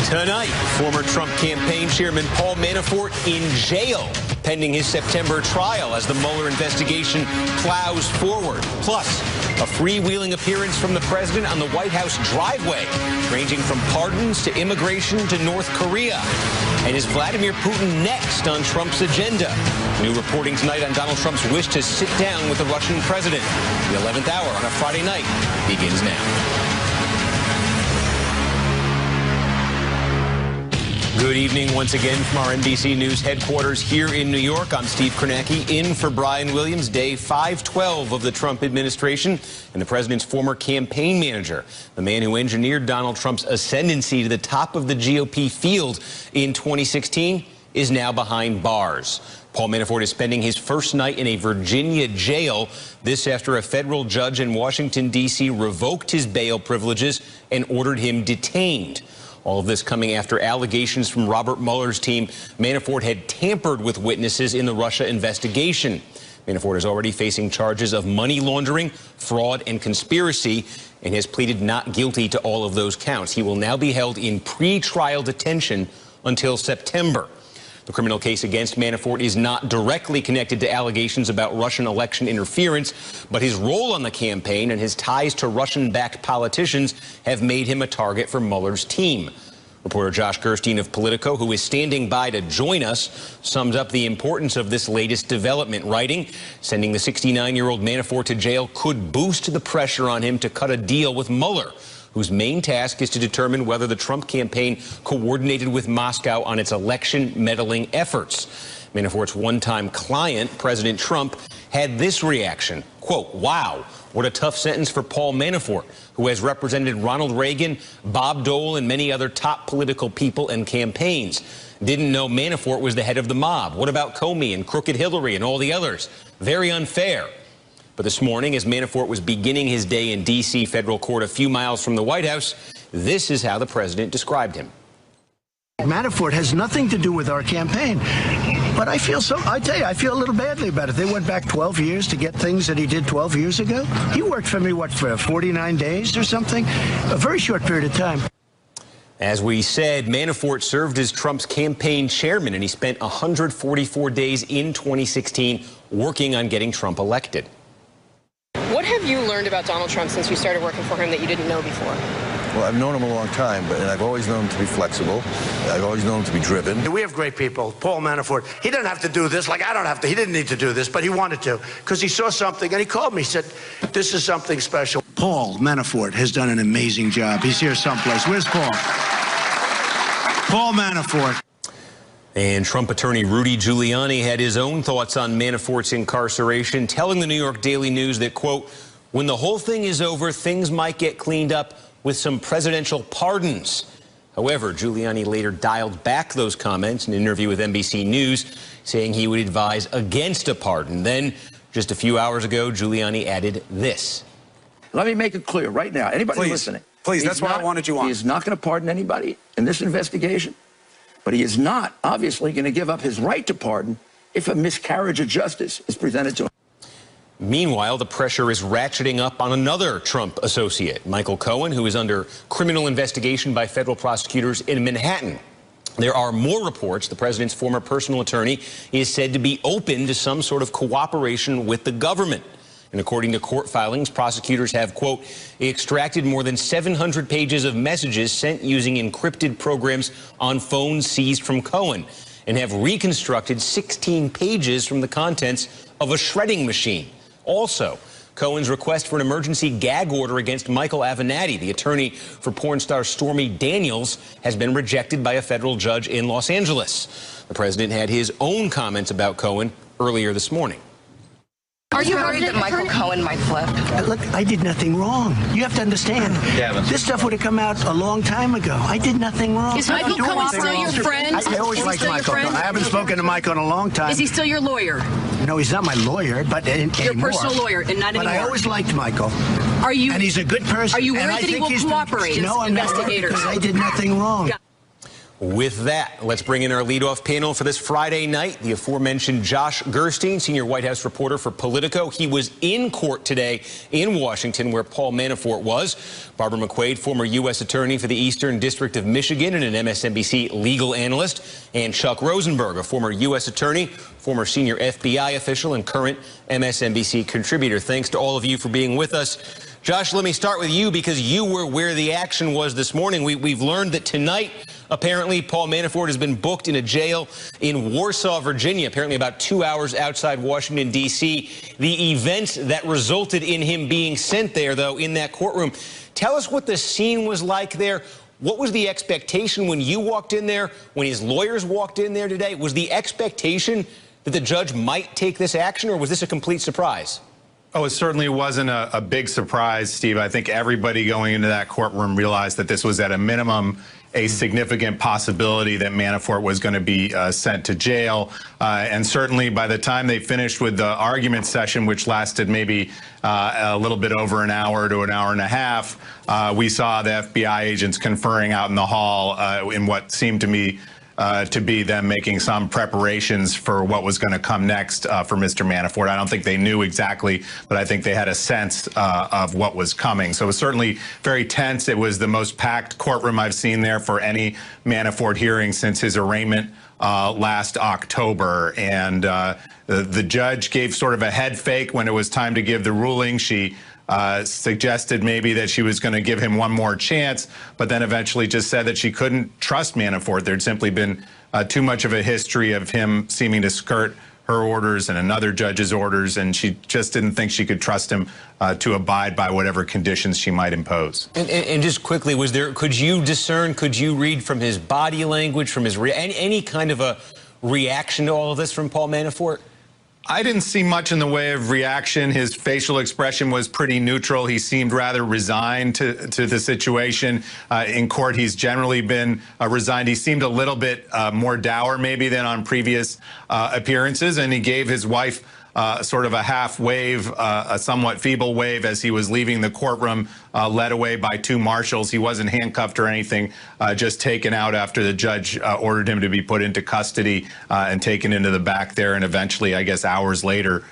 Tonight, former Trump campaign chairman Paul Manafort in jail, pending his September trial as the Mueller investigation plows forward. Plus, a freewheeling appearance from the president on the White House driveway, ranging from pardons to immigration to North Korea. And is Vladimir Putin next on Trump's agenda? New reporting tonight on Donald Trump's wish to sit down with the Russian president. The 11th hour on a Friday night begins now. Good evening once again from our NBC News headquarters here in New York. I'm Steve Kornacki in for Brian Williams. Day 512 of the Trump administration, and the president's former campaign manager, the man who engineered Donald Trump's ascendancy to the top of the GOP field in 2016, is now behind bars. Paul Manafort is spending his first night in a Virginia jail. This after a federal judge in Washington, D.C. revoked his bail privileges and ordered him detained. All of this coming after allegations from Robert Mueller's team Manafort had tampered with witnesses in the Russia investigation. Manafort is already facing charges of money laundering, fraud, and conspiracy, and has pleaded not guilty to all of those counts. He will now be held in pre-trial detention until September. The criminal case against Manafort is not directly connected to allegations about Russian election interference, but his role on the campaign and his ties to Russian-backed politicians have made him a target for Mueller's team. Reporter Josh Gerstein of Politico, who is standing by to join us, summed up the importance of this latest development, writing, sending the 69-year-old Manafort to jail could boost the pressure on him to cut a deal with Mueller, whose main task is to determine whether the Trump campaign coordinated with Moscow on its election meddling efforts. Manafort's one-time client, President Trump, had this reaction, quote, "Wow, what a tough sentence for Paul Manafort, who has represented Ronald Reagan, Bob Dole, and many other top political people and campaigns. Didn't know Manafort was the head of the mob. What about Comey and Crooked Hillary and all the others? Very unfair." But this morning, as Manafort was beginning his day in D.C. federal court a few miles from the White House, this is how the president described him. Manafort has nothing to do with our campaign. But I tell you, I feel a little badly about it. They went back 12 years to get things that he did 12 years ago. He worked for me, what, for 49 days or something? A very short period of time. As we said, Manafort served as Trump's campaign chairman, and he spent 144 days in 2016 working on getting Trump elected. What have you learned about Donald Trump since you started working for him that you didn't know before? Well, I've known him a long time, and I've always known him to be flexible. I've always known him to be driven. We have great people. Paul Manafort, he didn't have to do this, like I don't have to. He didn't need to do this, but he wanted to, because he saw something, and he called me. He said, this is something special. Paul Manafort has done an amazing job. He's here someplace. Where's Paul? Paul Manafort. And Trump attorney Rudy Giuliani had his own thoughts on Manafort's incarceration, telling the New York Daily News that, quote, when the whole thing is over, things might get cleaned up with some presidential pardons. However, Giuliani later dialed back those comments in an interview with NBC News, saying he would advise against a pardon. Then, just a few hours ago, Giuliani added this. Let me make it clear right now. Anybody listening? Please, that's why I wanted you on. He is not going to pardon anybody in this investigation. But he is not, obviously, going to give up his right to pardon if a miscarriage of justice is presented to him. Meanwhile, the pressure is ratcheting up on another Trump associate, Michael Cohen, who is under criminal investigation by federal prosecutors in Manhattan. There are more reports the president's former personal attorney is said to be open to some sort of cooperation with the government. And according to court filings, prosecutors have, quote, extracted more than 700 pages of messages sent using encrypted programs on phones seized from Cohen, and have reconstructed 16 pages from the contents of a shredding machine. Also, Cohen's request for an emergency gag order against Michael Avenatti, the attorney for porn star Stormy Daniels, has been rejected by a federal judge in Los Angeles. The president had his own comments about Cohen earlier this morning. Are you worried that Michael Cohen might flip? Look, I did nothing wrong. You have to understand. This stuff would have come out a long time ago. I did nothing wrong. Is Michael Cohen still your friend? I always liked Michael Cohen. I haven't spoken to Michael in a long time. Is he still your lawyer? No, he's not my lawyer, but your personal lawyer, and not anymore. But I always liked Michael. Are you? And he's a good person. Are you worried that he will cooperate? No, I'm not, because I did nothing wrong. With that, let's bring in our leadoff panel for this Friday night. The aforementioned Josh Gerstein, senior White House reporter for Politico. He was in court today in Washington, where Paul Manafort was. Barbara McQuade, former U.S. attorney for the Eastern District of Michigan and an MSNBC legal analyst. And Chuck Rosenberg, a former U.S. attorney, former senior FBI official, and current MSNBC contributor. Thanks to all of you for being with us. Josh, let me start with you because you were where the action was this morning. We've learned that tonight, apparently, Paul Manafort has been booked in a jail in Warsaw, Virginia, apparently about 2 hours outside Washington, D.C. The events that resulted in him being sent there, though, in that courtroom. Tell us what the scene was like there. What was the expectation when you walked in there, when his lawyers walked in there today? Was the expectation that the judge might take this action, or was this a complete surprise? Oh, it certainly wasn't a big surprise, Steve. I think everybody going into that courtroom realized that this was at a minimum a significant possibility that Manafort was going to be sent to jail. And certainly by the time they finished with the argument session, which lasted maybe a little bit over an hour to an hour and a half, we saw the FBI agents conferring out in the hall in what seemed to me to be them making some preparations for what was going to come next for Mr. Manafort. I don't think they knew exactly, but I think they had a sense of what was coming. So it was certainly very tense. It was the most packed courtroom I've seen there for any Manafort hearing since his arraignment last October. And the judge gave sort of a head fake when it was time to give the ruling. She suggested maybe that she was going to give him one more chance, but then eventually just said that she couldn't trust Manafort. There'd simply been too much of a history of him seeming to skirt her orders and another judge's orders, and she just didn't think she could trust him to abide by whatever conditions she might impose. And just quickly, could you discern, could you read from his body language, from his any kind of a reaction to all of this from Paul Manafort? I didn't see much in the way of reaction. His facial expression was pretty neutral. He seemed rather resigned to the situation. In court, he's generally been resigned. He seemed a little bit more dour maybe than on previous appearances, and he gave his wife sort of a half wave, a somewhat feeble wave as he was leaving the courtroom, led away by two marshals. He wasn't handcuffed or anything, just taken out after the judge ordered him to be put into custody and taken into the back there, and eventually, I guess hours later,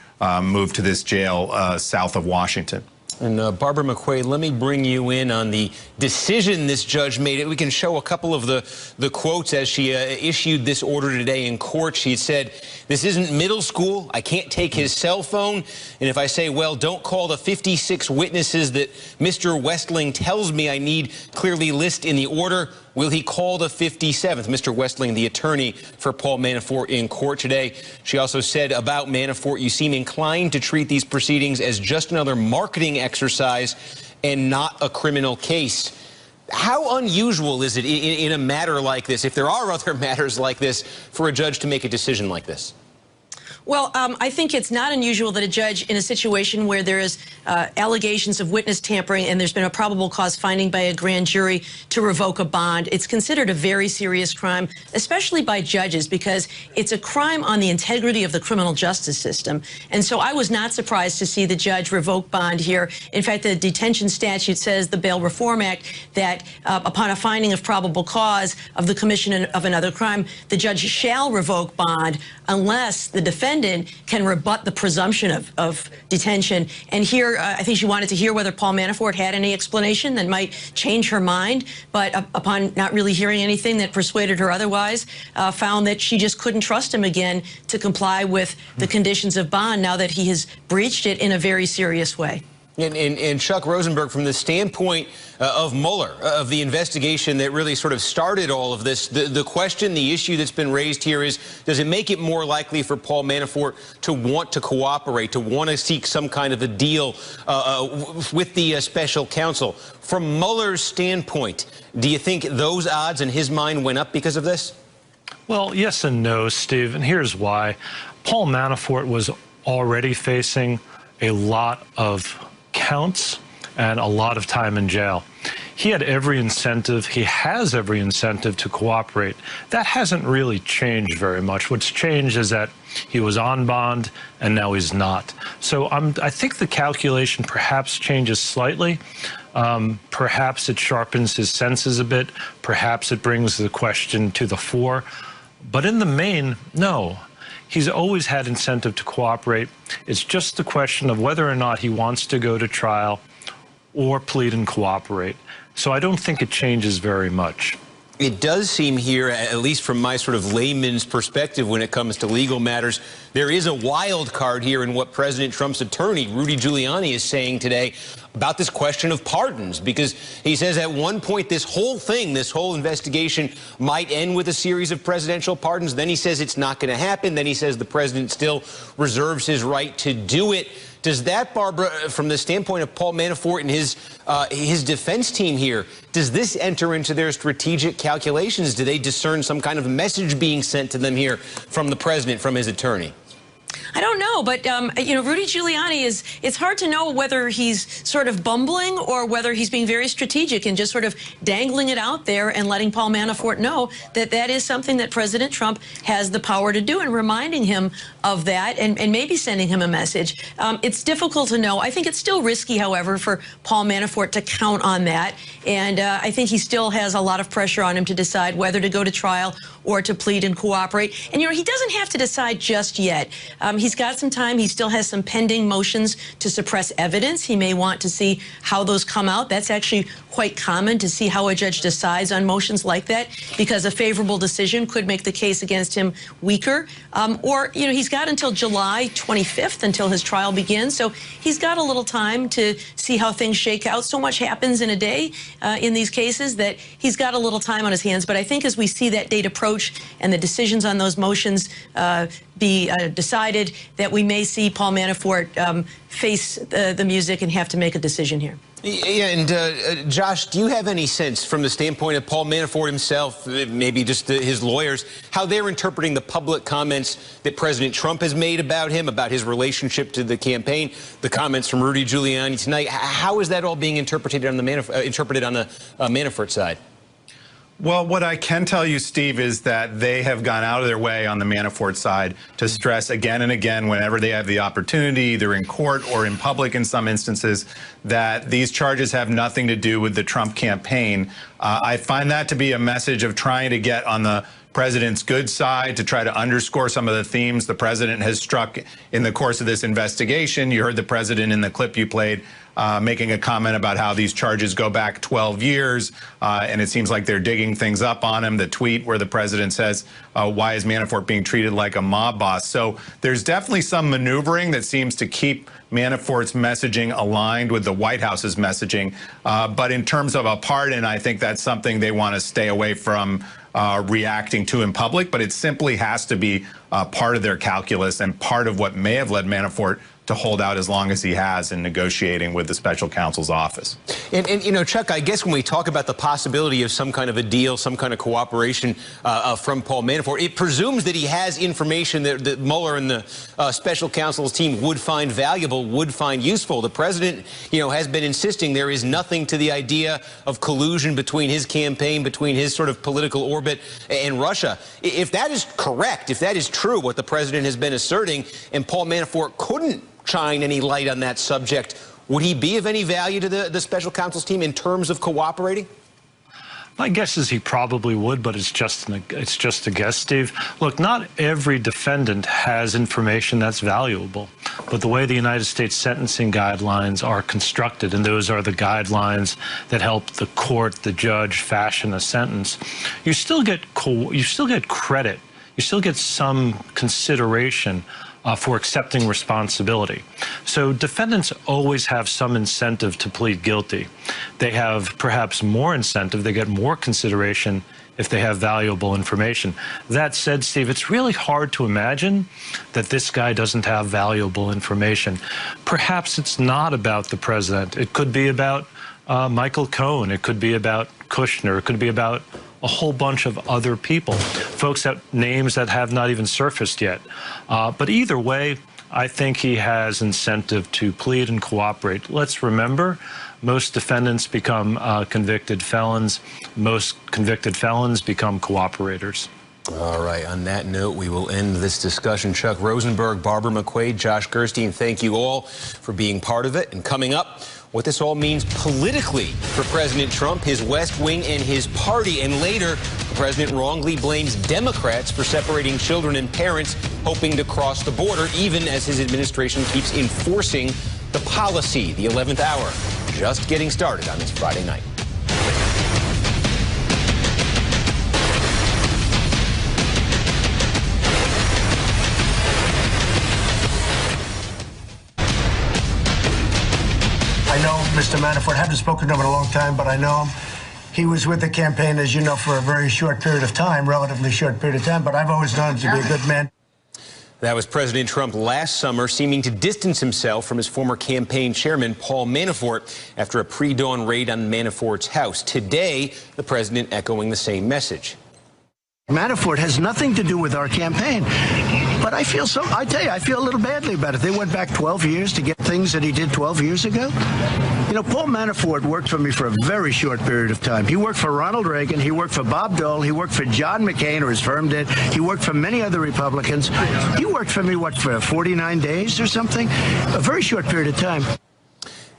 moved to this jail south of Washington. And Barbara McQuade, let me bring you in on the decision this judge made. We can show a couple of the quotes as she issued this order today in court. She said, "This isn't middle school. I can't take his cell phone. And if I say, well, don't call the 56 witnesses that Mr. Westling tells me I need clearly list in the order, will he call the 57th? Mr. Westling, the attorney for Paul Manafort in court today. She also said about Manafort, you seem inclined to treat these proceedings as just another marketing exercise and not a criminal case. How unusual is it in a matter like this, if there are other matters like this, for a judge to make a decision like this? Well, I think it's not unusual that a judge in a situation where there is allegations of witness tampering and there's been a probable cause finding by a grand jury to revoke a bond, it's considered a very serious crime, especially by judges, because it's a crime on the integrity of the criminal justice system. And so I was not surprised to see the judge revoke bond here. In fact, the detention statute says, the Bail Reform Act, that upon a finding of probable cause of the commission of another crime, the judge shall revoke bond unless the defendant can rebut the presumption of detention. And here, I think she wanted to hear whether Paul Manafort had any explanation that might change her mind, but upon not really hearing anything that persuaded her otherwise, found that she just couldn't trust him again to comply with the conditions of bond now that he has breached it in a very serious way. And Chuck Rosenberg, from the standpoint of Mueller, of the investigation that really sort of started all of this, the question, the issue that's been raised here is, does it make it more likely for Paul Manafort to want to cooperate, to want to seek some kind of a deal with the special counsel? From Mueller's standpoint, do you think those odds in his mind went up because of this? Well, yes and no, Steve, and here's why. Paul Manafort was already facing a lot of counts and a lot of time in jail. he had every incentive, he has every incentive to cooperate. That hasn't really changed very much. What's changed is that he was on bond and now he's not. So I think the calculation perhaps changes slightly. Perhaps it sharpens his senses a bit. Perhaps it brings the question to the fore. But in the main, no. He's always had incentive to cooperate. It's just the question of whether or not he wants to go to trial or plead and cooperate. So I don't think it changes very much. It does seem here, at least from my sort of layman's perspective when it comes to legal matters, there is a wild card here in what President Trump's attorney, Rudy Giuliani, is saying today about this question of pardons, because he says at one point this whole thing, this whole investigation might end with a series of presidential pardons. Then he says it's not going to happen. Then he says the president still reserves his right to do it. Does that, Barbara, from the standpoint of Paul Manafort and his defense team here, does this enter into their strategic calculations? Do they discern some kind of message being sent to them here from the president, from his attorney? I don't know, but, you know, Rudy Giuliani it's hard to know whether he's sort of bumbling or whether he's being very strategic and just sort of dangling it out there and letting Paul Manafort know that that is something that President Trump has the power to do, and reminding him of that and maybe sending him a message. It's difficult to know. I think it's still risky, however, for Paul Manafort to count on that. And I think he still has a lot of pressure on him to decide whether to go to trial or to plead and cooperate. And, you know, he doesn't have to decide just yet. He's got some time. He still has some pending motions to suppress evidence. He may want to see how those come out. That's actually quite common, to see how a judge decides on motions like that, because a favorable decision could make the case against him weaker. Or, you know, he's got until July 25th until his trial begins. So he's got a little time to see how things shake out. So much happens in a day in these cases that he's got a little time on his hands. But I think as we see that date approach and the decisions on those motions be decided, that we may see Paul Manafort face the music and have to make a decision here. Yeah, and Josh, do you have any sense from the standpoint of Paul Manafort himself, maybe just his lawyers, how they're interpreting the public comments that President Trump has made about him, about his relationship to the campaign, the comments from Rudy Giuliani tonight? How is that all being interpreted on the Manafort side? Well, what I can tell you, Steve, is that they have gone out of their way on the Manafort side to stress again and again, whenever they have the opportunity, either in court or in public in some instances, that these charges have nothing to do with the Trump campaign. I find that to be a message of trying to get on the president's good side, to try to underscore some of the themes the president has struck in the course of this investigation. You heard the president in the clip you played making a comment about how these charges go back 12 years, and it seems like they're digging things up on him. The tweet where the president says, why is Manafort being treated like a mob boss? So there's definitely some maneuvering that seems to keep Manafort's messaging aligned with the White House's messaging. But in terms of a pardon, I think that's something they want to stay away from reacting to in public, but it simply has to be part of their calculus and part of what may have led Manafort to hold out as long as he has in negotiating with the special counsel's office. And you know, Chuck, I guess when we talk about the possibility of some kind of a deal, some kind of cooperation from Paul Manafort, it presumes that he has information that Mueller and the special counsel's team would find valuable, would find useful. The president, you know, has been insisting there is nothing to the idea of collusion between his campaign, between his sort of political orbit and Russia. If that is correct, if that is true, what the president has been asserting, and Paul Manafort couldn't shine any light on that subject, would he be of any value to the special counsel's team in terms of cooperating? My guess is he probably would, but it's just a guess, Steve. Look, not every defendant has information that's valuable, but the way the United States sentencing guidelines are constructed, and those are the guidelines that help the court, the judge, fashion a sentence, you still get credit, you still get some consideration for accepting responsibility. So defendants always have some incentive to plead guilty. They have perhaps more incentive, they get more consideration if they have valuable information. That said, Steve, it's really hard to imagine that this guy doesn't have valuable information. Perhaps it's not about the president. It could be about Michael Cohen. It could be about Kushner. It could be about a whole bunch of other people, folks that names that have not even surfaced yet. But either way, I think he has incentive to plead and cooperate. Let's remember, Most defendants become convicted felons. Most convicted felons become cooperators. All right. On that note, we will end this discussion. Chuck Rosenberg, Barbara McQuaid, Josh Gerstein, thank you all for being part of it. And coming up, what this all means politically for President Trump, his West Wing, and his party. And later, the president wrongly blames Democrats for separating children and parents hoping to cross the border, even as his administration keeps enforcing the policy. The 11th hour just getting started on this Friday night. I know Mr. Manafort. Haven't spoken to him in a long time, but I know him. He was with the campaign, as you know, for a very short period of time, relatively short period of time, but I've always known him to be a good man. That was President Trump last summer, seeming to distance himself from his former campaign chairman, Paul Manafort, after a pre-dawn raid on Manafort's house. Today, the president echoing the same message. Manafort has nothing to do with our campaign. But I feel I tell you, I feel a little badly about it. They went back 12 years to get things that he did 12 years ago. You know, Paul Manafort worked for me for a very short period of time. He worked for Ronald Reagan. He worked for Bob Dole. He worked for John McCain, or his firm did. He worked for many other Republicans. He worked for me, what, for 49 days or something? A very short period of time.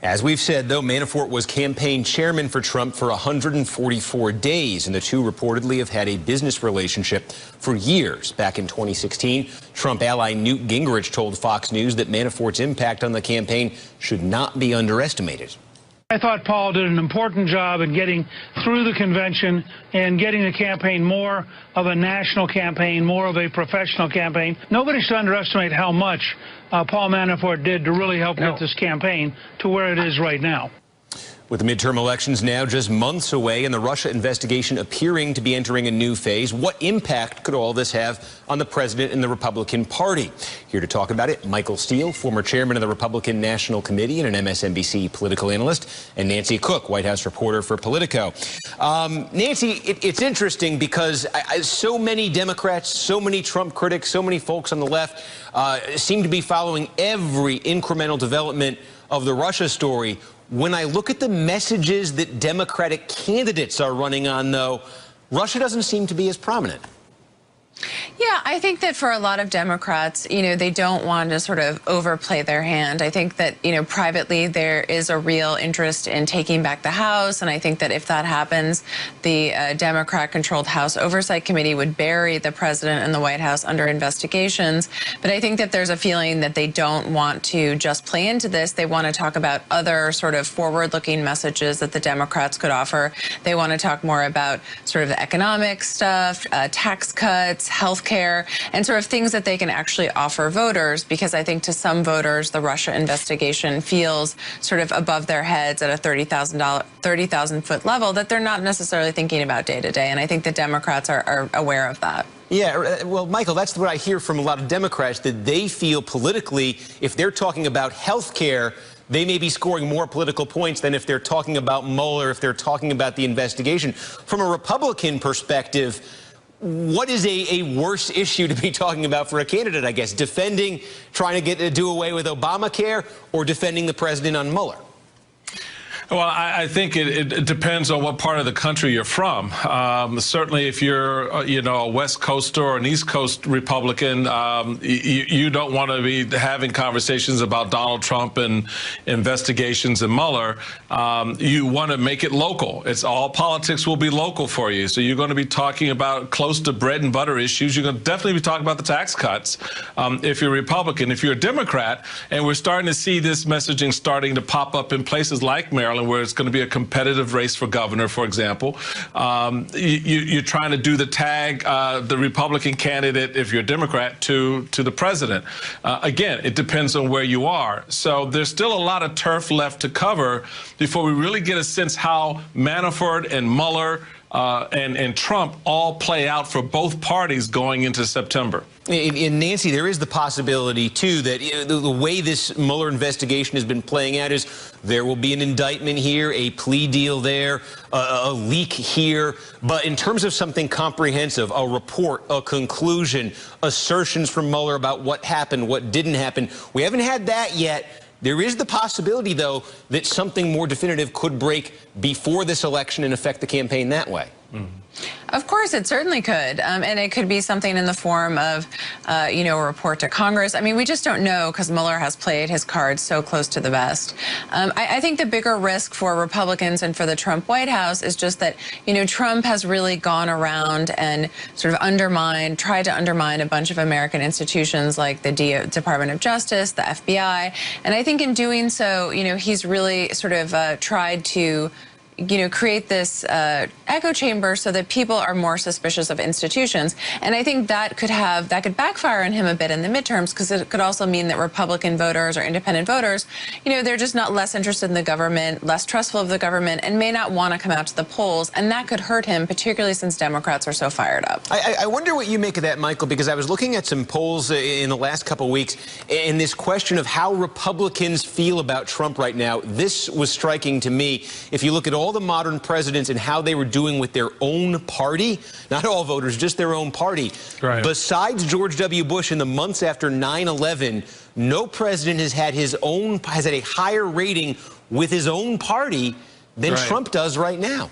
As we've said, though, Manafort was campaign chairman for Trump for 144 days, and the two reportedly have had a business relationship for years. Back in 2016, Trump ally Newt Gingrich told Fox News that Manafort's impact on the campaign should not be underestimated. I thought Paul did an important job in getting through the convention and getting the campaign more of a national campaign, more of a professional campaign. Nobody should underestimate how much Paul Manafort did to really help get this campaign to where it is right now. With the midterm elections now just months away and the Russia investigation appearing to be entering a new phase, what impact could all this have on the president and the Republican Party? Here to talk about it, Michael Steele, former chairman of the Republican National Committee and an MSNBC political analyst, and Nancy Cook, White House reporter for Politico. Nancy, it's interesting because so many Democrats, so many Trump critics, so many folks on the left seem to be following every incremental development of the Russia story. When I look at the messages that Democratic candidates are running on, though, Russia doesn't seem to be as prominent. Yeah, I think that for a lot of Democrats, they don't want to sort of overplay their hand. I think that, privately there is a real interest in taking back the House. And I think that if that happens, the Democrat-controlled House Oversight Committee would bury the president and the White House under investigations. But I think that there's a feeling that they don't want to just play into this. They want to talk about other sort of forward-looking messages that the Democrats could offer. They want to talk more about sort of the economic stuff, tax cuts, health care, and sort of things that they can actually offer voters, because I think to some voters, the Russia investigation feels sort of above their heads at a 30,000-foot level that they're not necessarily thinking about day to day. And I think the Democrats are aware of that. Yeah, well, Michael, that's what I hear from a lot of Democrats, that they feel politically, if they're talking about health care, they may be scoring more political points than if they're talking about Mueller, if they're talking about the investigation. From a Republican perspective, what is a worse issue to be talking about for a candidate, I guess? Defending, trying to do away with Obamacare, or defending the president on Mueller? Well, I think it depends on what part of the country you're from. Certainly, if you're, a West Coaster or an East Coast Republican, you don't want to be having conversations about Donald Trump and investigations and Mueller. You want to make it local. It's all politics will be local for you. So you're going to be talking about close to bread and butter issues. You're going to definitely be talking about the tax cuts if you're a Republican. If you're a Democrat, and we're starting to see this messaging starting to pop up in places like Maryland, where it's going to be a competitive race for governor, for example. You're trying to do the tag, the Republican candidate, if you're a Democrat, to the president. Again, it depends on where you are. So there's still a lot of turf left to cover before we really get a sense how Manafort and Mueller and Trump all play out for both parties going into September. And Nancy, there is the possibility, too, that the way this Mueller investigation has been playing out is there will be an indictment here, a plea deal there, a leak here. But in terms of something comprehensive, a report, a conclusion, assertions from Mueller about what happened, what didn't happen, we haven't had that yet. There is the possibility, though, that something more definitive could break before this election and affect the campaign that way. Of course, it certainly could. And it could be something in the form of, you know, a report to Congress. I mean, we just don't know because Mueller has played his cards so close to the vest. I think the bigger risk for Republicans and for the Trump White House is just that, you know, Trump has really gone around and sort of tried to undermine a bunch of American institutions like the Department of Justice, the FBI. And I think in doing so, you know, he's really sort of tried to, you know, create this echo chamber so that people are more suspicious of institutions. And I think that could backfire on him a bit in the midterms, because it could also mean that Republican voters or independent voters, you know, they're just not less interested in the government, less trustful of the government, and may not want to come out to the polls. And that could hurt him, particularly since Democrats are so fired up. I wonder what you make of that, Michael, because I was looking at some polls in the last couple of weeks, and this question of how Republicans feel about Trump right now, this was striking to me. If you look at all the modern presidents and how they were doing with their own party, not all voters, just their own party. Right. Besides George W. Bush in the months after 9/11, no president has had a higher rating with his own party than Trump does right now.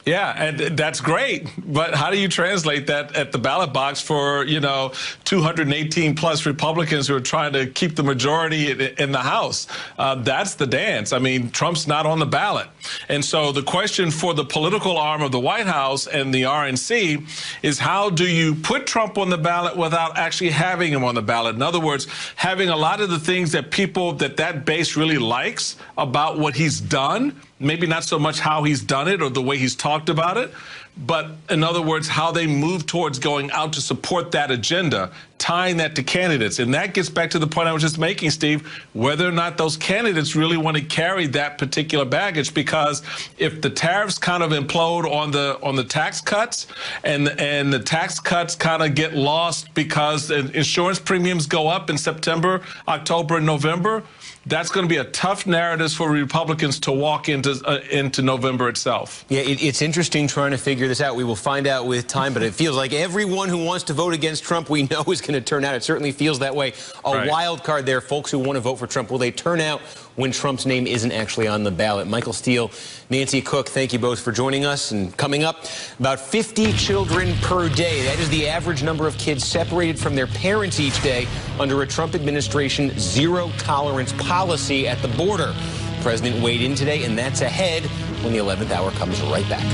Yeah, and that's great, but how do you translate that at the ballot box for, you know, 218 plus Republicans who are trying to keep the majority in the House? That's the dance. I mean, Trump's not on the ballot. And so the question for the political arm of the White House and the RNC is, how do you put Trump on the ballot without actually having him on the ballot? In other words, having a lot of the things that that base really likes about what he's done, maybe not so much how he's done it or the way he's talked about it, but in other words, how they move towards going out to support that agenda, tying that to candidates. And that gets back to the point I was just making, Steve, whether or not those candidates really want to carry that particular baggage. Because if the tariffs kind of implode on the tax cuts, and the tax cuts kind of get lost because insurance premiums go up in September, October, and November, that's going to be a tough narrative for Republicans to walk into November itself. Yeah, it's interesting trying to figure this out. We will find out with time, but it feels like everyone who wants to vote against Trump we know is going to turn out. It certainly feels that way. A wild card there, folks who want to vote for Trump. Will they turn out when Trump's name isn't actually on the ballot? Michael Steele, Nancy Cook, thank you both for joining us. And coming up, about 50 children per day. That is the average number of kids separated from their parents each day under a Trump administration zero-tolerance policy at the border. The president weighed in today, and that's ahead when the 11th hour comes right back.